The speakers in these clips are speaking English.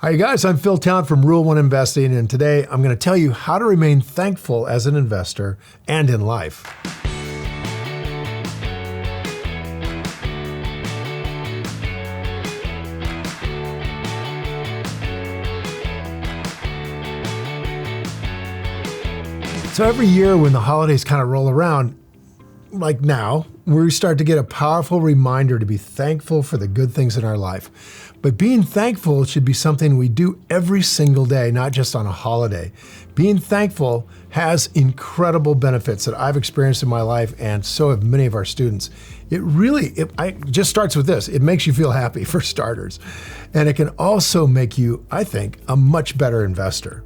Hi guys, I'm Phil Town from Rule 1 Investing, and today I'm going to tell you how to remain thankful as an investor and in life. So every year when the holidays kind of roll around, like now, we start to get a powerful reminder to be thankful for the good things in our life. But being thankful should be something we do every single day, not just on a holiday. Being thankful has incredible benefits that I've experienced in my life, and so have many of our students. It just starts with this. It makes you feel happy, for starters. And it can also make you, I think, a much better investor.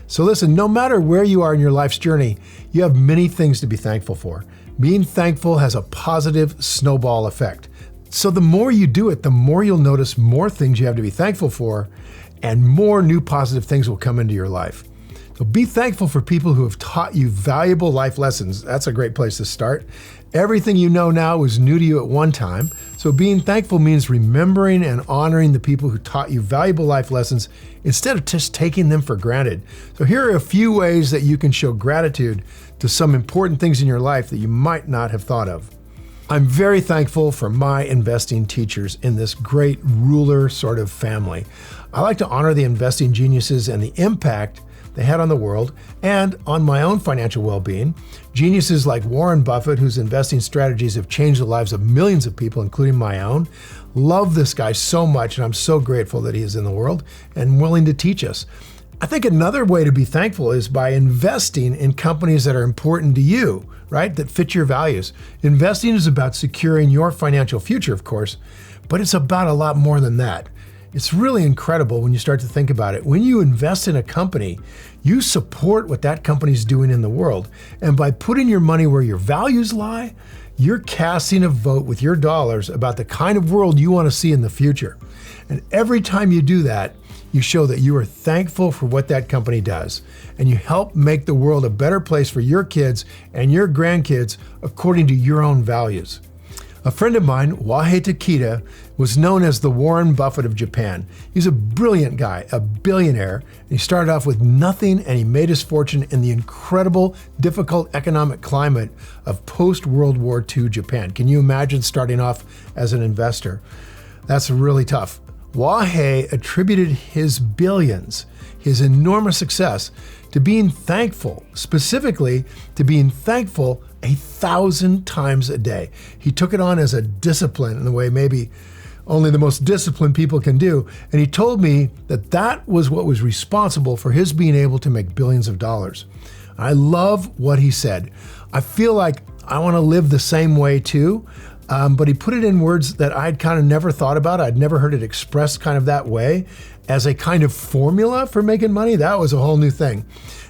So listen, no matter where you are in your life's journey, you have many things to be thankful for. Being thankful has a positive snowball effect. So the more you do it, the more you'll notice more things you have to be thankful for, and more new positive things will come into your life. So be thankful for people who have taught you valuable life lessons. That's a great place to start. Everything you know now was new to you at one time. So being thankful means remembering and honoring the people who taught you valuable life lessons instead of just taking them for granted. So here are a few ways that you can show gratitude to some important things in your life that you might not have thought of. I'm very thankful for my investing teachers in this great ruler sort of family. I like to honor the investing geniuses and the impact they had on the world and on my own financial well-being. Geniuses like Warren Buffett, whose investing strategies have changed the lives of millions of people, including my own. Love this guy so much, and I'm so grateful that he is in the world and willing to teach us. I think another way to be thankful is by investing in companies that are important to you, right? That fit your values. Investing is about securing your financial future, of course, but it's about a lot more than that. It's really incredible when you start to think about it. When you invest in a company, you support what that company's doing in the world. And by putting your money where your values lie, you're casting a vote with your dollars about the kind of world you want to see in the future. And every time you do that, you show that you are thankful for what that company does, and you help make the world a better place for your kids and your grandkids according to your own values. A friend of mine, Wahei Takeda, was known as the Warren Buffett of Japan. He's a brilliant guy, a billionaire, and he started off with nothing, and he made his fortune in the incredible, difficult economic climate of post-World War II Japan. Can you imagine starting off as an investor? That's really tough. Wahei attributed his billions, his enormous success, to being thankful, specifically to being thankful 1,000 times a day. He took it on as a discipline in the way maybe only the most disciplined people can do. And he told me that that was what was responsible for his being able to make billions of dollars. I love what he said. I feel like I want to live the same way too. But he put it in words that I'd kind of never thought about. I'd never heard it expressed kind of that way as a kind of formula for making money. That was a whole new thing.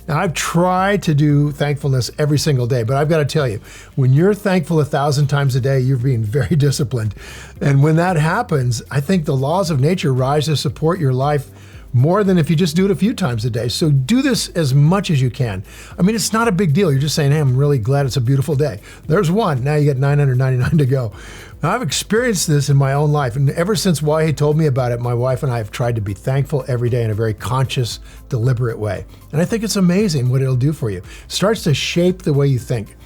Now, I've tried to do thankfulness every single day, but I've got to tell you, when you're thankful 1,000 times a day, you're being very disciplined. And when that happens, I think the laws of nature rise to support your life more than if you just do it a few times a day. So do this as much as you can. I mean, it's not a big deal. You're just saying, hey, I'm really glad it's a beautiful day. There's one. Now you got 999 to go. Now, I've experienced this in my own life. And ever since Wahei told me about it, my wife and I have tried to be thankful every day in a very conscious, deliberate way. And I think it's amazing what it'll do for you. It starts to shape the way you think.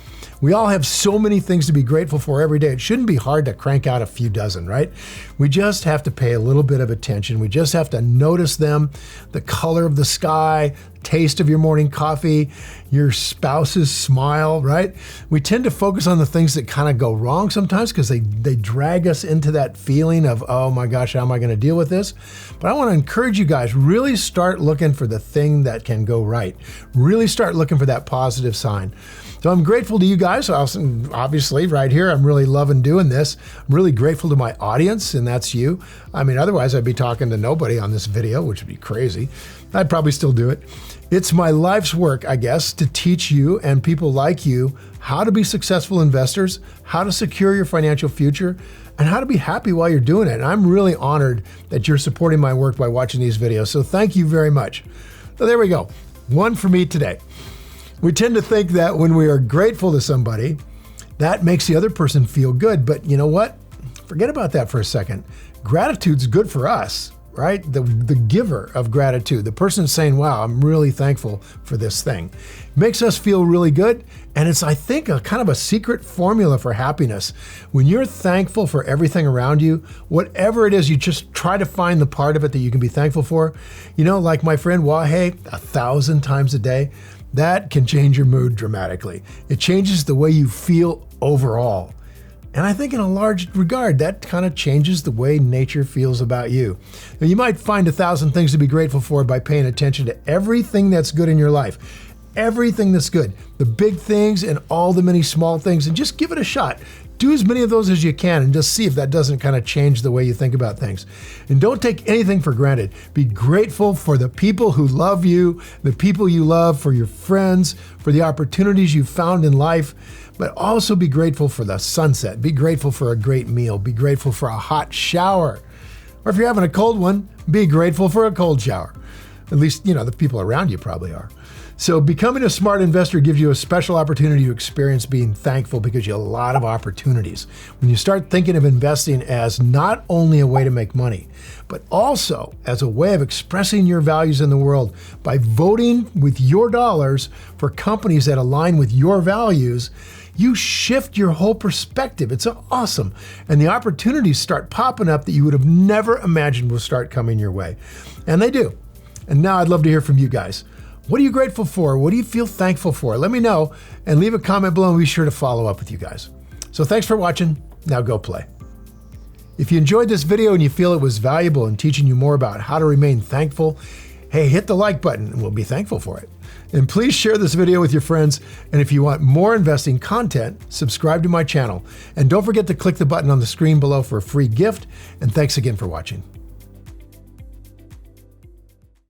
We all have so many things to be grateful for every day. It shouldn't be hard to crank out a few dozen, right? We just have to pay a little bit of attention. We just have to notice them, the color of the sky, taste of your morning coffee, your spouse's smile, right? We tend to focus on the things that kind of go wrong sometimes because they drag us into that feeling of, oh my gosh, how am I going to deal with this? But I want to encourage you guys, really start looking for the thing that can go right. Really start looking for that positive sign. So I'm grateful to you guys. Obviously, right here, I'm really loving doing this. I'm really grateful to my audience, and that's you. I mean, otherwise I'd be talking to nobody on this video, which would be crazy. I'd probably still do it. It's my life's work, I guess, to teach you and people like you how to be successful investors, how to secure your financial future, and how to be happy while you're doing it. And I'm really honored that you're supporting my work by watching these videos. So thank you very much. So there we go. One for me today. We tend to think that when we are grateful to somebody, that makes the other person feel good. But you know what? Forget about that for a second. Gratitude's good for us. right? The giver of gratitude, the person saying, wow, I'm really thankful for this thing. Makes us feel really good. And it's, I think, a kind of a secret formula for happiness. When you're thankful for everything around you, whatever it is, you just try to find the part of it that you can be thankful for. You know, like my friend Wahe, 1,000 times a day, that can change your mood dramatically. It changes the way you feel overall. And I think in a large regard, that kind of changes the way nature feels about you. Now, you might find 1,000 things to be grateful for by paying attention to everything that's good in your life. Everything that's good, the big things and all the many small things, and just give it a shot. Do as many of those as you can and just see if that doesn't kind of change the way you think about things. And don't take anything for granted. Be grateful for the people who love you, the people you love, for your friends, for the opportunities you found in life, but also be grateful for the sunset. Be grateful for a great meal. Be grateful for a hot shower. Or if you're having a cold one, be grateful for a cold shower. At least, you know, the people around you probably are. So becoming a smart investor gives you a special opportunity to experience being thankful because you have a lot of opportunities. When you start thinking of investing as not only a way to make money, but also as a way of expressing your values in the world by voting with your dollars for companies that align with your values, you shift your whole perspective. It's awesome. And the opportunities start popping up that you would have never imagined will start coming your way. And they do. And now I'd love to hear from you guys. What are you grateful for? What do you feel thankful for? Let me know and leave a comment below and be sure to follow up with you guys. So thanks for watching. Now go play. If you enjoyed this video and you feel it was valuable in teaching you more about how to remain thankful, hey, hit the like button and we'll be thankful for it. And please share this video with your friends. And if you want more investing content, subscribe to my channel. And don't forget to click the button on the screen below for a free gift. And thanks again for watching.